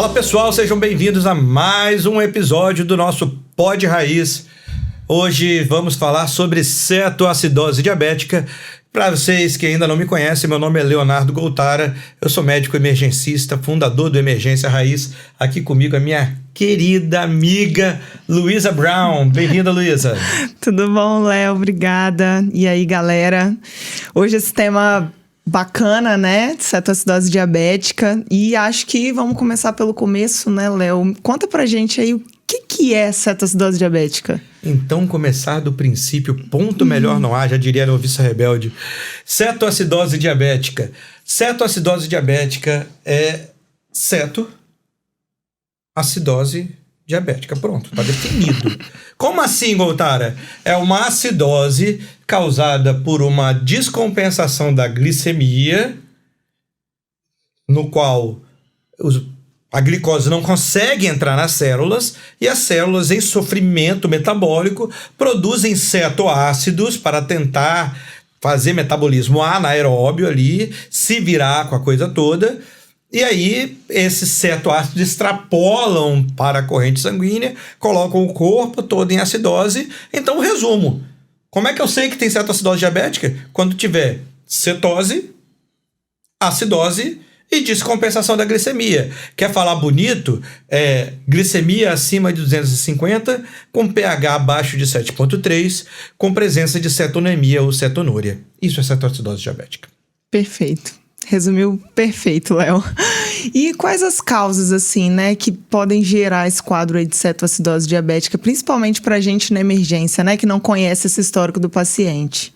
Fala pessoal, sejam bem-vindos a mais um episódio do nosso Pod Raiz. Hoje vamos falar sobre cetoacidose diabética. Para vocês que ainda não me conhecem, meu nome é Leonardo Goltara, eu sou médico emergencista, fundador do Emergência Raiz. Aqui comigo a minha querida amiga Luísa Brown. Bem-vinda, Luísa. Tudo bom, Léo? Obrigada. E aí, galera? Hoje esse tema bacana, né? Cetoacidose diabética. E acho que vamos começar pelo começo, né, Léo? Conta pra gente aí o que é cetoacidose diabética. Então, começar do princípio, ponto melhor não há, já diria a noviça rebelde. Cetoacidose diabética. Cetoacidose diabética é cetoacidose diabética. Pronto, tá definido. Como assim, Goltara? É uma acidose causada por uma descompensação da glicemia, no qual a glicose não consegue entrar nas células e as células, em sofrimento metabólico, produzem cetoácidos para tentar fazer metabolismo anaeróbio ali, se virar com a coisa toda. E aí, esses cetoácidos extrapolam para a corrente sanguínea, colocam o corpo todo em acidose. Então, resumo. Como é que eu sei que tem cetoacidose diabética? Quando tiver cetose, acidose e descompensação da glicemia. Quer falar bonito? Glicemia acima de 250, com pH abaixo de 7,3, com presença de cetonemia ou cetonúria. Isso é cetoacidose diabética. Perfeito. Resumiu perfeito, Léo. E quais as causas, assim, né, que podem gerar esse quadro aí de cetoacidose diabética, principalmente pra gente na emergência, né, que não conhece esse histórico do paciente?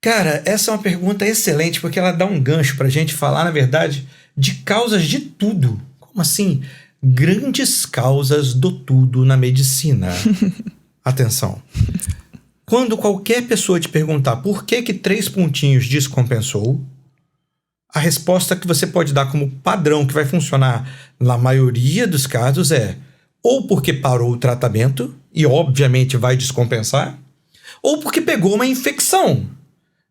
Cara, essa é uma pergunta excelente, porque ela dá um gancho pra gente falar, na verdade, de causas de tudo. Como assim? Grandes causas do tudo na medicina. Atenção. Quando qualquer pessoa te perguntar por que 3 pontinhos descompensou, a resposta que você pode dar como padrão que vai funcionar na maioria dos casos é ou porque parou o tratamento e obviamente vai descompensar, ou porque pegou uma infecção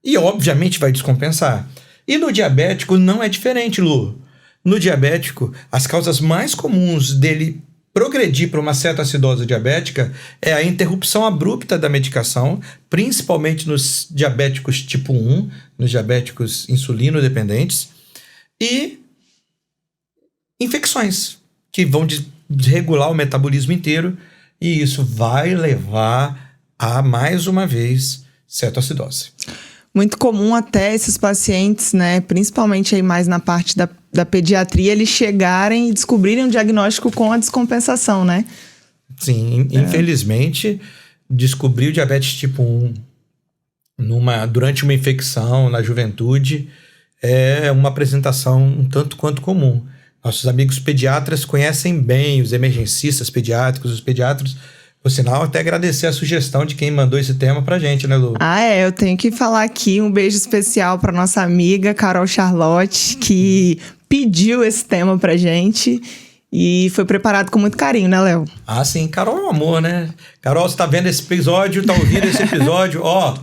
e obviamente vai descompensar. E no diabético não é diferente, Lu. No diabético, as causas mais comuns dele progredir para uma cetoacidose diabética é a interrupção abrupta da medicação, principalmente nos diabéticos tipo 1, nos diabéticos insulino-dependentes, e infecções, que vão desregular o metabolismo inteiro, e isso vai levar a, mais uma vez, cetoacidose. Muito comum até esses pacientes, né, principalmente aí mais na parte da pediatria, eles chegarem e descobrirem um diagnóstico com a descompensação, né? Sim, infelizmente, descobrir o diabetes tipo 1 durante uma infecção na juventude é uma apresentação um tanto quanto comum. Nossos amigos pediatras conhecem bem os emergencistas pediátricos, os pediatras. Por sinal, até agradecer a sugestão de quem mandou esse tema pra gente, né, Lu? Eu tenho que falar aqui um beijo especial pra nossa amiga Carol Charlotte, que pediu esse tema pra gente e foi preparado com muito carinho, né, Léo? Ah, sim. Carol é um amor, né? Carol, você tá vendo esse episódio, tá ouvindo esse episódio, ó...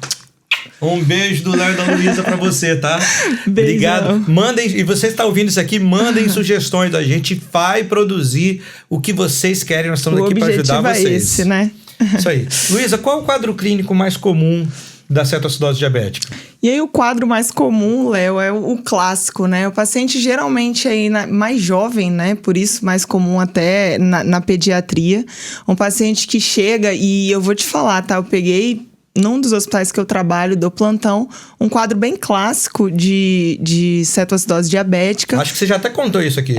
Um beijo do Léo e da Luísa pra você, tá? Obrigado. Mandem, e você está ouvindo isso aqui, mandem sugestões. A gente vai produzir o que vocês querem. Nós estamos aqui para ajudar vocês. É esse, né? Isso aí. Luísa, qual é o quadro clínico mais comum da cetoacidose diabética? E aí o quadro mais comum, Léo, é o clássico, né? O paciente geralmente aí mais jovem, né? Por isso mais comum até na pediatria. Um paciente que chega e eu vou te falar, tá? Eu peguei num dos hospitais que eu trabalho, do plantão, um quadro bem clássico de cetoacidose diabética. Acho que você já até contou isso aqui.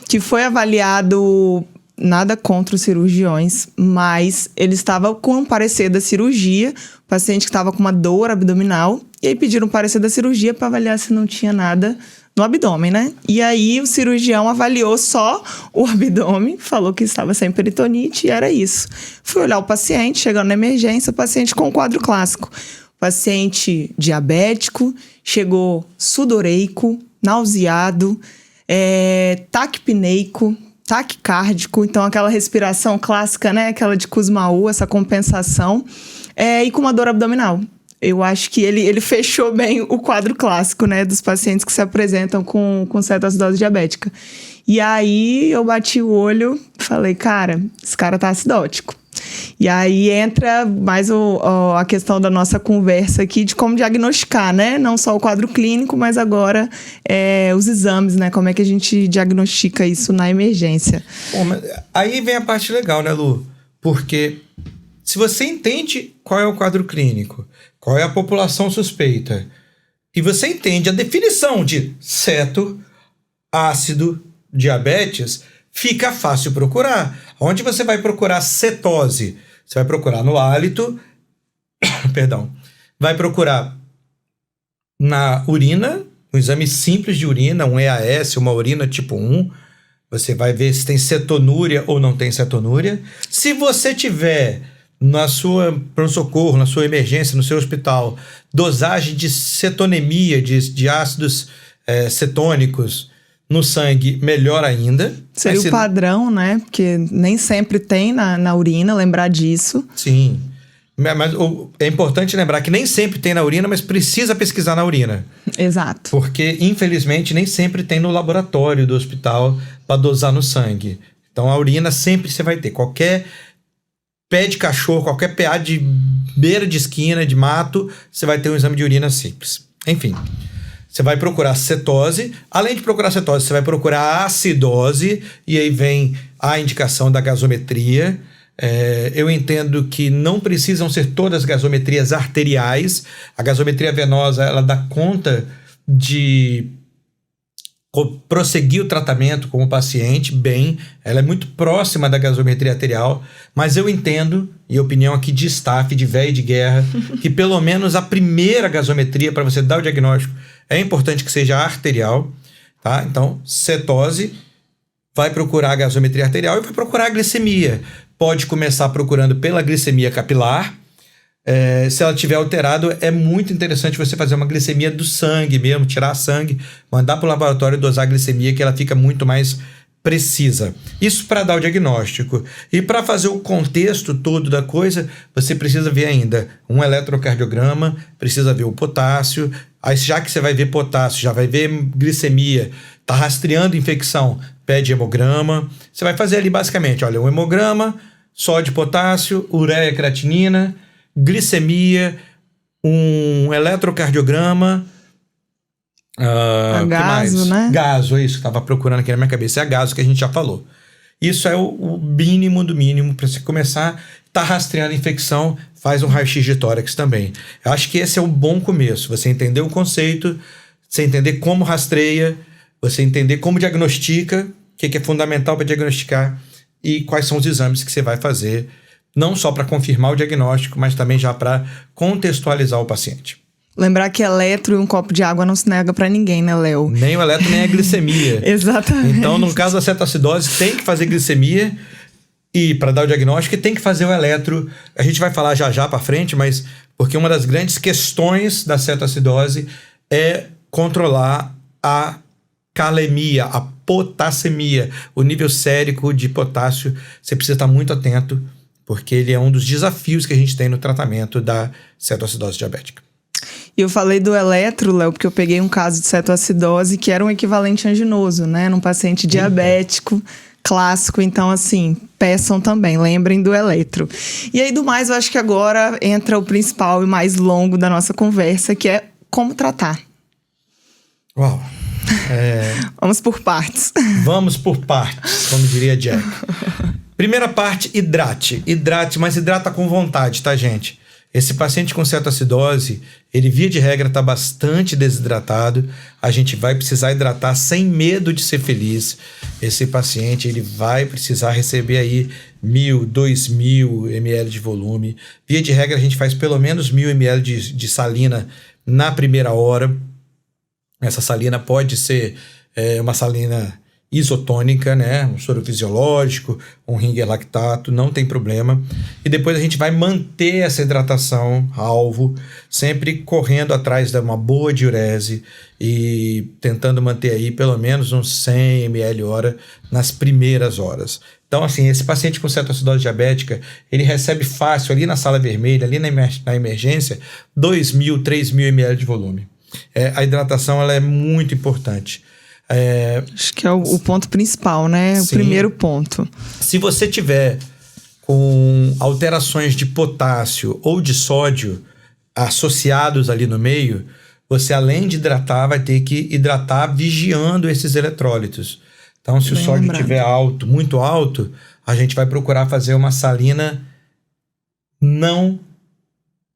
Que foi avaliado, nada contra os cirurgiões, mas ele estava com um parecer da cirurgia, o paciente que estava com uma dor abdominal, e aí pediram um parecer da cirurgia para avaliar se não tinha nada no abdômen, né? E aí o cirurgião avaliou só o abdômen, falou que estava sem peritonite e era isso. Fui olhar o paciente, chegando na emergência, o paciente com o quadro clássico. Paciente diabético, chegou sudoreico, nauseado, taquipneico, taquicárdico, então aquela respiração clássica, né? Aquela de Kussmaul, essa compensação, e com uma dor abdominal. eu acho que ele fechou bem o quadro clássico, né, dos pacientes que se apresentam com cetoacidose diabética. E aí eu bati o olho e falei, cara, esse cara tá acidótico. E aí entra mais a questão da nossa conversa aqui de como diagnosticar, né? Não só o quadro clínico, mas agora os exames, né? Como é que a gente diagnostica isso na emergência. Bom, mas aí vem a parte legal, né, Lu? Porque se você entende qual é o quadro clínico, qual é a população suspeita, e você entende a definição de ceto, ácido, diabetes, fica fácil procurar. Onde você vai procurar cetose? Você vai procurar no hálito, perdão, vai procurar na urina, um exame simples de urina, um EAS, uma urina tipo 1. Você vai ver se tem cetonúria ou não tem cetonúria. Se você tiver na sua pronto-socorro, na sua emergência, no seu hospital, dosagem de cetonemia, de ácidos cetônicos no sangue, melhor ainda. Seria o padrão, né? Porque nem sempre tem na urina, lembrar disso. Sim. Mas é importante lembrar que nem sempre tem na urina, mas precisa pesquisar na urina. Exato. Porque, infelizmente, nem sempre tem no laboratório do hospital para dosar no sangue. Então, a urina sempre você vai ter. Qualquer pé de cachorro, qualquer PA de beira de esquina, de mato, você vai ter um exame de urina simples. Enfim. Você vai procurar cetose. Além de procurar cetose, você vai procurar acidose. E aí vem a indicação da gasometria. Eu entendo que não precisam ser todas gasometrias arteriais. A gasometria venosa, ela dá conta de prosseguir o tratamento com o paciente bem. Ela é muito próxima da gasometria arterial. Mas eu entendo, e opinião aqui de staff, de véio de guerra, que pelo menos a primeira gasometria para você dar o diagnóstico é importante que seja arterial, tá? Então, cetose, vai procurar a gasometria arterial e vai procurar a glicemia. Pode começar procurando pela glicemia capilar. Se ela tiver alterado, é muito interessante você fazer uma glicemia do sangue mesmo, tirar sangue, mandar para o laboratório dosar a glicemia, que ela fica muito mais precisa. Isso para dar o diagnóstico. E para fazer o contexto todo da coisa, você precisa ver ainda um eletrocardiograma, precisa ver o potássio. Aí, já que você vai ver potássio, já vai ver glicemia, tá rastreando infecção, pede hemograma. Você vai fazer ali basicamente, olha, um hemograma, sódio, potássio, ureia, creatinina, glicemia, um eletrocardiograma. A gaso, né? Gaso, é isso que eu estava procurando aqui na minha cabeça. É a gaso que a gente já falou. Isso é o mínimo do mínimo para você começar. Tá rastreando infecção, faz um raio-x de tórax também. Eu acho que esse é um bom começo. Você entender o conceito, você entender como rastreia, você entender como diagnostica, o que é fundamental para diagnosticar e quais são os exames que você vai fazer, não só para confirmar o diagnóstico, mas também já para contextualizar o paciente. Lembrar que eletro e um copo de água não se nega para ninguém, né, Léo? Nem o eletro, nem a glicemia. Exatamente. Então, no caso da cetoacidose, tem que fazer glicemia e para dar o diagnóstico tem que fazer o eletro. A gente vai falar já para frente, mas porque uma das grandes questões da cetoacidose é controlar a calemia, a potassemia, o nível sérico de potássio. Você precisa estar muito atento, porque ele é um dos desafios que a gente tem no tratamento da cetoacidose diabética. E eu falei do eletro, Léo, porque eu peguei um caso de cetoacidose que era um equivalente anginoso, né? Num paciente diabético, clássico. Então, assim, peçam também, lembrem do eletro. E aí, do mais, eu acho que agora entra o principal e mais longo da nossa conversa, que é como tratar. Uau! Vamos por partes. Vamos por partes, como diria Jack. Primeira parte, hidrate. Hidrate, mas hidrata com vontade, tá, gente? Esse paciente com cetoacidose, ele via de regra está bastante desidratado. A gente vai precisar hidratar sem medo de ser feliz. Esse paciente, ele vai precisar receber aí 1.000, 2.000 ml de volume. Via de regra, a gente faz pelo menos 1.000 ml de salina na primeira hora. Essa salina pode ser uma salina isotônica, né? Um soro fisiológico, um ringer lactato, não tem problema. E depois a gente vai manter essa hidratação alvo, sempre correndo atrás de uma boa diurese e tentando manter aí pelo menos uns 100 ml hora nas primeiras horas. Então, assim, esse paciente com cetoacidose diabética, ele recebe fácil ali na sala vermelha, ali na emergência, 2.000, 3.000 ml de volume. A hidratação, ela é muito importante. Acho que é o ponto principal, né? Sim. O primeiro ponto. Se você tiver com alterações de potássio ou de sódio associados ali no meio, você, além de hidratar, vai ter que hidratar vigiando esses eletrólitos. Então, se o sódio estiver alto, muito alto, a gente vai procurar fazer uma salina não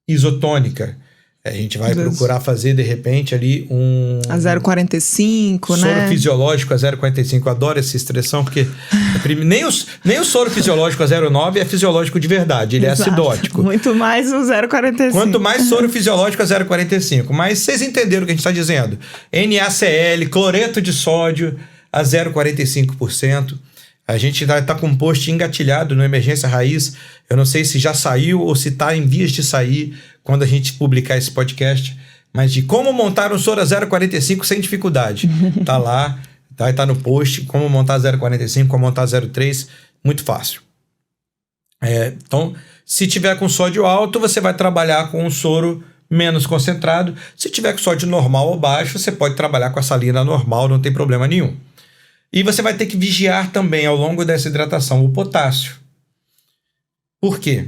isotônica. A gente vai procurar fazer, de repente, ali a 0,45, né? Soro fisiológico a 0,45. Eu adoro essa expressão, porque nem o soro fisiológico a 0,9 é fisiológico de verdade, ele Exato. É acidótico. Muito mais o 0,45. Quanto mais soro fisiológico a 0,45. Mas vocês entenderam o que a gente está dizendo. NaCl, cloreto de sódio a 0,45%. A gente está com um post engatilhado no Emergência Raiz. Eu não sei se já saiu ou se está em vias de sair quando a gente publicar esse podcast. Mas de como montar um soro a 0,45 sem dificuldade. Tá lá, tá no post. Como montar 0,45, como montar 0,3. Muito fácil. Então, se tiver com sódio alto, você vai trabalhar com um soro menos concentrado. Se tiver com sódio normal ou baixo, você pode trabalhar com a salina normal, não tem problema nenhum. E você vai ter que vigiar também, ao longo dessa hidratação, o potássio. Por quê?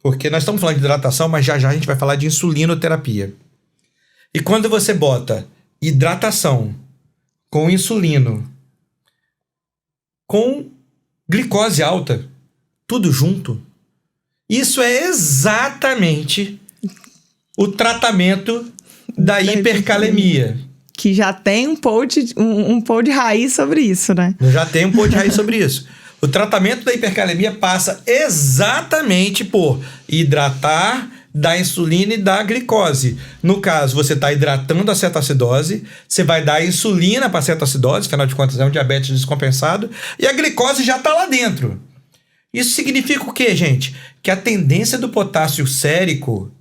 Porque nós estamos falando de hidratação, mas já a gente vai falar de insulinoterapia. E quando você bota hidratação com insulino, com glicose alta, tudo junto, isso é exatamente o tratamento da hipercalemia. Que já tem um pod raiz sobre isso, né? Já tem um pod raiz sobre isso. O tratamento da hipercalemia passa exatamente por hidratar da insulina e da glicose. No caso, você está hidratando a cetoacidose, você vai dar insulina para a cetoacidose, afinal de contas é um diabetes descompensado, e a glicose já está lá dentro. Isso significa o quê, gente? Que a tendência do potássio sérico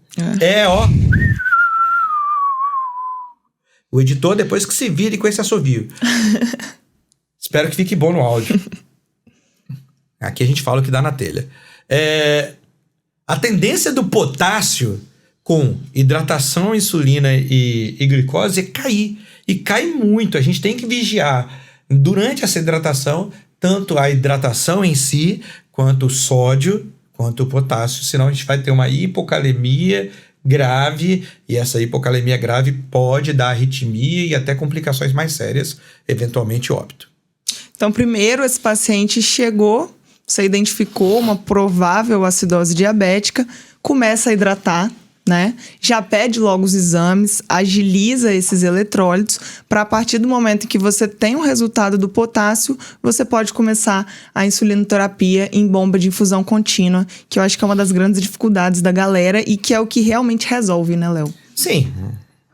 O editor, depois que se vire com esse assovio. Espero que fique bom no áudio. Aqui a gente fala o que dá na telha. A tendência do potássio com hidratação, insulina e glicose é cair. E cai muito. A gente tem que vigiar durante essa hidratação, tanto a hidratação em si, quanto o sódio, quanto o potássio. Senão a gente vai ter uma hipocalemia grave, e essa hipocalemia grave pode dar arritmia e até complicações mais sérias, eventualmente óbito. Então, primeiro, esse paciente chegou, você identificou uma provável acidose diabética, começa a hidratar, né? Já pede logo os exames, agiliza esses eletrólitos, para a partir do momento em que você tem o resultado do potássio, você pode começar a insulinoterapia em bomba de infusão contínua, que eu acho que é uma das grandes dificuldades da galera e que é o que realmente resolve, né, Léo? Sim.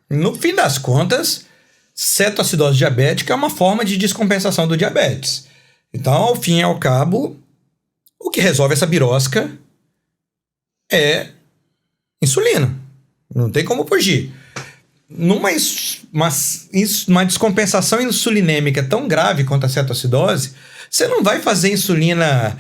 No fim das contas, cetoacidose diabética é uma forma de descompensação do diabetes. Então, ao fim e ao cabo, o que resolve essa birosca é insulina. Não tem como fugir. Numa descompensação insulinêmica tão grave quanto a cetoacidose, você não vai fazer insulina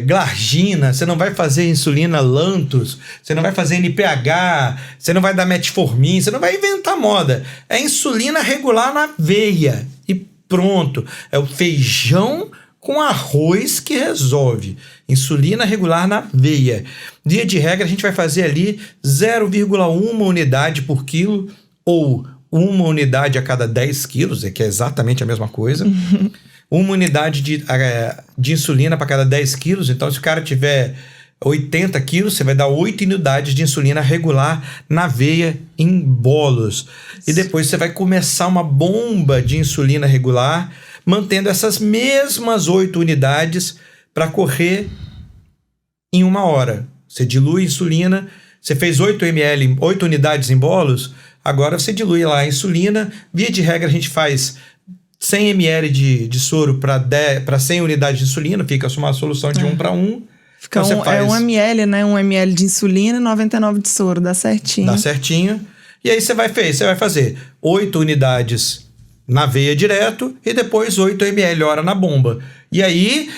glargina, você não vai fazer insulina Lantus, você não vai fazer NPH, você não vai dar metformin, você não vai inventar moda. É insulina regular na veia e pronto. É o feijão com arroz que resolve. Insulina regular na veia. Via de regra, a gente vai fazer ali 0,1 unidade por quilo ou 1 unidade a cada 10 quilos, que é exatamente a mesma coisa. 1 unidade de insulina para cada 10 quilos. Então, se o cara tiver 80 quilos, você vai dar 8 unidades de insulina regular na veia em bolos. E depois você vai começar uma bomba de insulina regular, mantendo essas mesmas 8 unidades para correr em 1 hora. Você dilui insulina, você fez 8 unidades em bolos, agora você dilui lá a insulina. Via de regra, a gente faz 100 ml de soro para 100 unidades de insulina, fica uma solução de 1 para 1. Fica então, é 1 ml, né? 1 ml de insulina e 99 de soro, dá certinho. Dá certinho. E aí você vai fazer 8 unidades na veia direto e depois 8 ml hora na bomba. E aí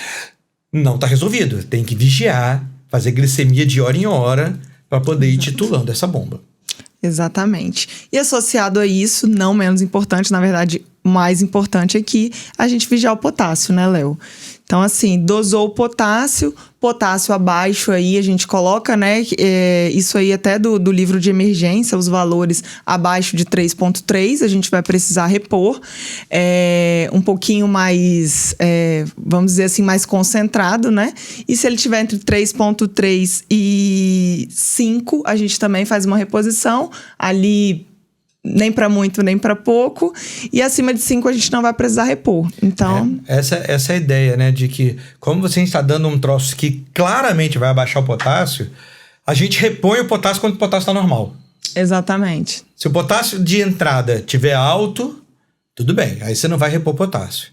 não está resolvido. Tem que vigiar, fazer glicemia de hora em hora para poder ir titulando essa bomba. Exatamente. E associado a isso, não menos importante, na verdade, mais importante aqui, a gente vigiar o potássio, né, Léo? Então, assim, dosou o potássio abaixo aí, a gente coloca, né, isso aí até do livro de emergência, os valores abaixo de 3,3, a gente vai precisar repor, um pouquinho mais, vamos dizer assim, mais concentrado, né? E se ele tiver entre 3,3 e 5, a gente também faz uma reposição ali, nem para muito, nem para pouco. E acima de 5 a gente não vai precisar repor. Então... Essa é a ideia, né? De que, como você está dando um troço que claramente vai abaixar o potássio, a gente repõe o potássio quando o potássio está normal. Exatamente. Se o potássio de entrada estiver alto, tudo bem. Aí você não vai repor potássio.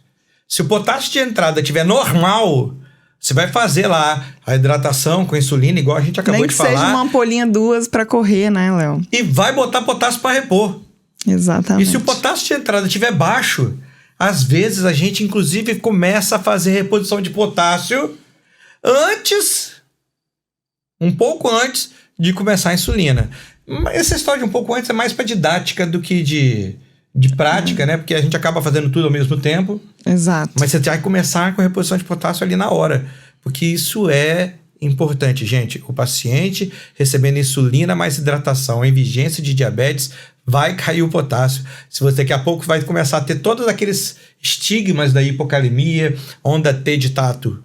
Se o potássio de entrada estiver normal, você vai fazer lá a hidratação com insulina, igual a gente acabou de falar. Nem que seja uma ampolinha, 2 para correr, né, Léo? E vai botar potássio para repor. Exatamente. E se o potássio de entrada estiver baixo, às vezes a gente, inclusive, começa a fazer reposição de potássio um pouco antes de começar a insulina. Essa história de um pouco antes é mais para didática do que de prática, né? Porque a gente acaba fazendo tudo ao mesmo tempo. Exato. Mas você vai começar com a reposição de potássio ali na hora. Porque isso é importante, gente. O paciente recebendo insulina mais hidratação em vigência de diabetes, vai cair o potássio. Se você daqui a pouco vai começar a ter todos aqueles estigmas da hipocalemia, onda T de tatu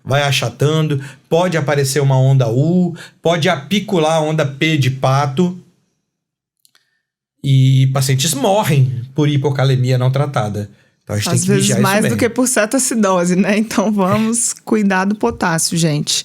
vai achatando, pode aparecer uma onda U, pode apicular a onda P de pato. E pacientes morrem por hipocalemia não tratada. Então a gente tem que vigiar isso bem. Às vezes mais do que por cetoacidose, né? Então vamos cuidar do potássio, gente.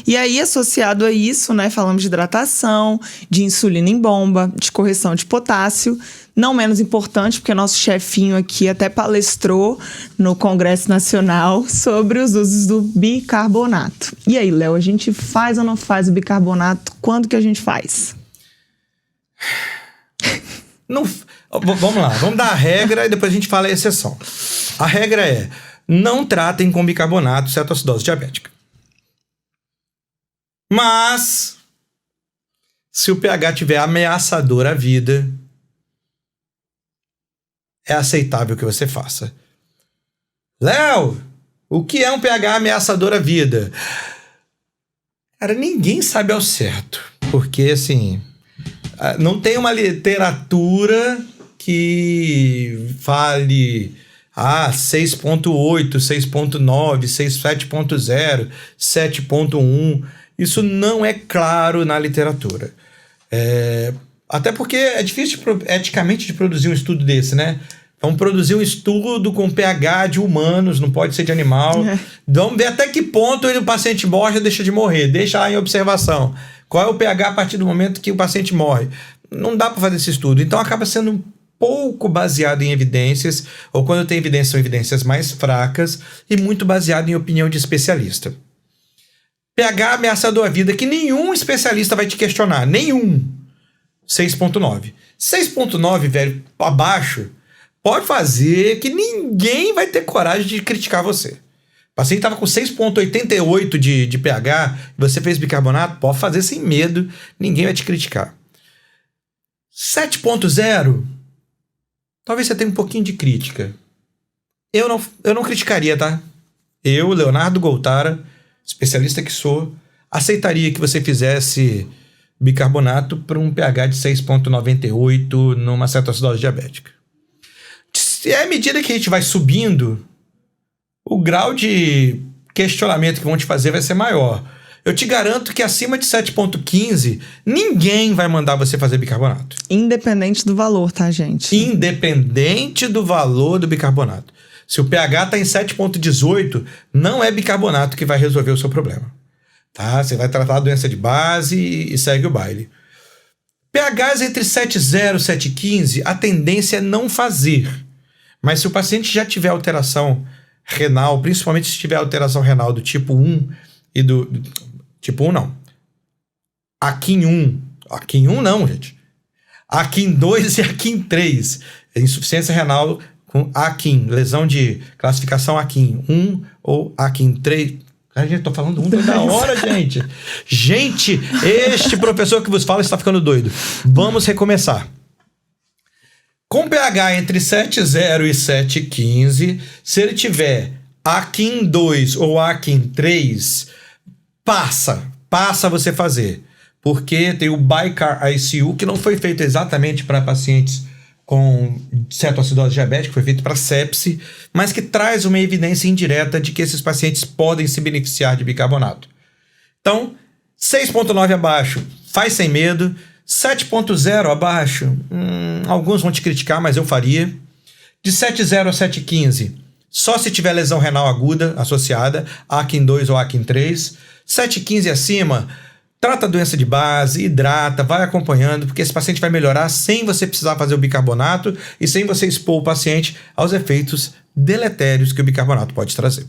E aí, associado a isso, né? Falamos de hidratação, de insulina em bomba, de correção de potássio. Não menos importante, porque nosso chefinho aqui até palestrou no Congresso Nacional sobre os usos do bicarbonato. E aí, Léo, a gente faz ou não faz o bicarbonato? Quando que a gente faz? Não, vamos lá, vamos dar a regra e depois a gente fala a exceção. A regra é: não tratem com bicarbonato cetoacidose diabética. Mas, se o pH estiver ameaçador à vida, é aceitável que você faça. Léo, o que é um pH ameaçador à vida? Cara, ninguém sabe ao certo. Porque, assim, não tem uma literatura que fale 6.8, 6.9, 7.0, 7.1. Isso não é claro na literatura. Até porque é difícil eticamente de produzir um estudo desse, né? Vamos produzir um estudo com pH de humanos, não pode ser de animal. Vamos ver até que ponto o paciente morre ou deixa de morrer. Deixa lá em observação. Qual é o pH a partir do momento que o paciente morre? Não dá para fazer esse estudo. Então acaba sendo um pouco baseado em evidências, ou quando tem evidências, são evidências mais fracas, e muito baseado em opinião de especialista. pH ameaçador à vida que nenhum especialista vai te questionar. Nenhum. 6.9. 6.9, velho, abaixo, pode fazer que ninguém vai ter coragem de criticar você. O paciente estava com 6.88 de pH, você fez bicarbonato, pode fazer sem medo, ninguém vai te criticar. 7.0, talvez você tenha um pouquinho de crítica. Eu não criticaria, tá? Eu, Leonardo Goltara, especialista que sou, aceitaria que você fizesse bicarbonato para um pH de 6.98 numa cetoacidose diabética. À medida que a gente vai subindo, o grau de questionamento que vão te fazer vai ser maior. Eu te garanto que acima de 7.15, ninguém vai mandar você fazer bicarbonato. Independente do valor, tá, gente? Independente do valor do bicarbonato. Se o pH está em 7.18, não é bicarbonato que vai resolver o seu problema. Tá? Você vai tratar a doença de base e segue o baile. pHs entre 7.0 e 7.15, a tendência é não fazer. Mas se o paciente já tiver alteração renal, principalmente se tiver alteração renal do tipo 1 e do tipo 1 não. AKIN 1. AKIN 1 não, gente. AKIN 2 e AKIN 3. Insuficiência renal com AKIN, lesão de classificação AKIN 1 ou AKIN 3. A gente tá falando toda hora, gente. Gente, este professor que vos fala está ficando doido. Vamos recomeçar. Com pH entre 7,0 e 7,15, se ele tiver AKIN 2 ou AKIN 3, passa você fazer. Porque tem o BICAR ICU, que não foi feito exatamente para pacientes com cetoacidose diabética, foi feito para sepse, mas que traz uma evidência indireta de que esses pacientes podem se beneficiar de bicarbonato. Então, 6,9 abaixo, faz sem medo. 7,0 abaixo, alguns vão te criticar, mas eu faria. De 7,0 a 7,15, só se tiver lesão renal aguda associada, AKIN 2 ou AKIN 3. 7,15 acima, trata a doença de base, hidrata, vai acompanhando, porque esse paciente vai melhorar sem você precisar fazer o bicarbonato e sem você expor o paciente aos efeitos deletérios que o bicarbonato pode trazer.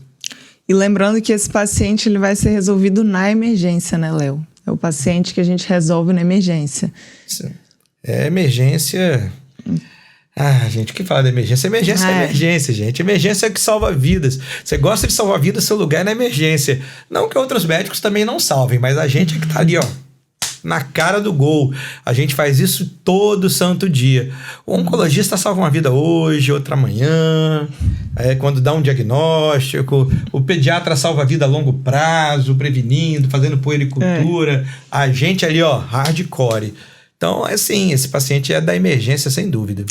E lembrando que esse paciente ele vai ser resolvido na emergência, né, Léo? É o paciente que a gente resolve na emergência. É emergência... gente, o que fala da emergência? Emergência é emergência, gente. Emergência é o que salva vidas. Você gosta de salvar vidas, seu lugar é na emergência. Não que outros médicos também não salvem, mas a gente é que tá ali, ó, na cara do gol. A gente faz isso todo santo dia. O oncologista salva uma vida hoje, outra amanhã, quando dá um diagnóstico. O pediatra salva a vida a longo prazo, prevenindo, fazendo puericultura. A gente ali, ó, hardcore. Então, assim, esse paciente é da emergência, sem dúvida.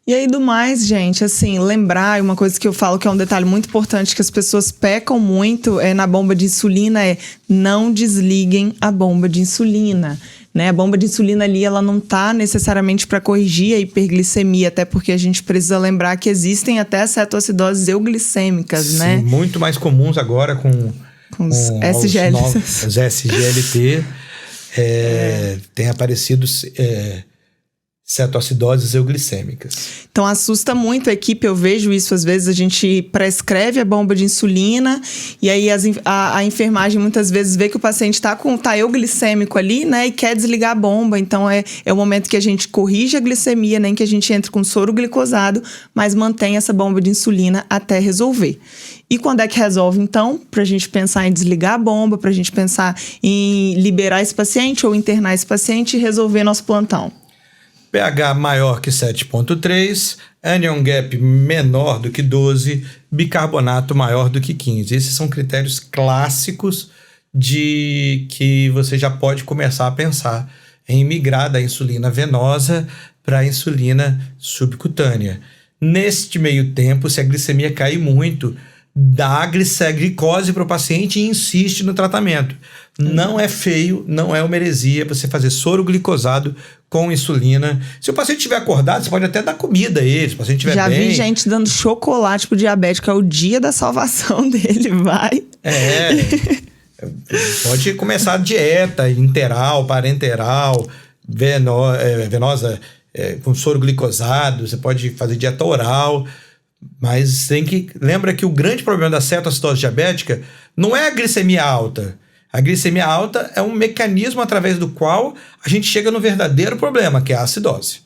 E aí, do mais, gente, assim, lembrar, uma coisa que eu falo que é um detalhe muito importante, que as pessoas pecam muito na bomba de insulina, não desliguem a bomba de insulina, né? A bomba de insulina ali, ela não tá necessariamente para corrigir a hiperglicemia, até porque a gente precisa lembrar que existem até cetoacidoses euglicêmicas, Sim, né? Muito mais comuns agora com os SGLT. Os SGLT. Tem aparecido cetoacidoses euglicêmicas. Então assusta muito a equipe, eu vejo isso às vezes, a gente prescreve a bomba de insulina e aí a enfermagem muitas vezes vê que o paciente tá euglicêmico ali, né, e quer desligar a bomba, então é o momento que a gente corrige a glicemia, nem que a gente entre com soro glicosado, mas mantém essa bomba de insulina até resolver. E quando é que resolve, então? Pra gente pensar em desligar a bomba, pra gente pensar em liberar esse paciente ou internar esse paciente e resolver nosso plantão. pH maior que 7,3, anion gap menor do que 12, bicarbonato maior do que 15. Esses são critérios clássicos de que você já pode começar a pensar em migrar da insulina venosa para a insulina subcutânea. Neste meio tempo, se a glicemia cair muito, dá glicose para o paciente e insiste no tratamento. Não é feio, não é uma heresia você fazer soro glicosado com insulina. Se o paciente estiver acordado, você pode até dar comida a ele. Se o paciente estiver bem... Já vi gente dando chocolate pro diabético, é o dia da salvação dele, vai. Pode começar a dieta interal, parenteral, venosa, com soro glicosado. Você pode fazer dieta oral. Mas lembra que o grande problema da cetoacidose diabética não é a glicemia alta. A glicemia alta é um mecanismo através do qual a gente chega no verdadeiro problema, que é a acidose.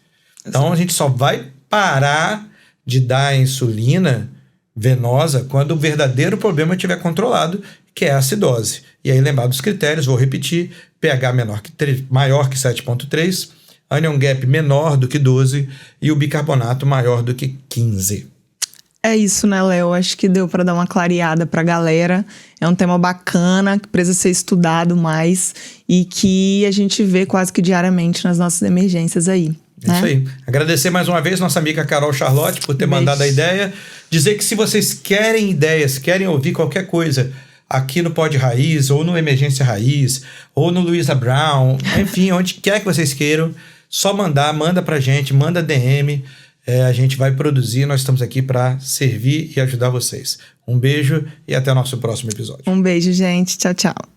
Então a gente só vai parar de dar insulina venosa quando o verdadeiro problema estiver controlado, que é a acidose. E aí lembrar dos critérios, vou repetir, pH maior que 7,3, anion gap menor do que 12 e o bicarbonato maior do que 15. É isso, né, Léo? Acho que deu para dar uma clareada pra galera. É um tema bacana, que precisa ser estudado mais e que a gente vê quase que diariamente nas nossas emergências aí. É isso aí. Agradecer mais uma vez nossa amiga Carol Charlotte por ter mandado a ideia. Dizer que se vocês querem ideias, querem ouvir qualquer coisa aqui no Pod Raiz, ou no Emergência Raiz, ou no Luiza Brown, enfim, onde quer que vocês queiram, só manda pra gente, manda DM. A gente vai produzir, nós estamos aqui para servir e ajudar vocês. Um beijo e até o nosso próximo episódio. Um beijo, gente. Tchau, tchau.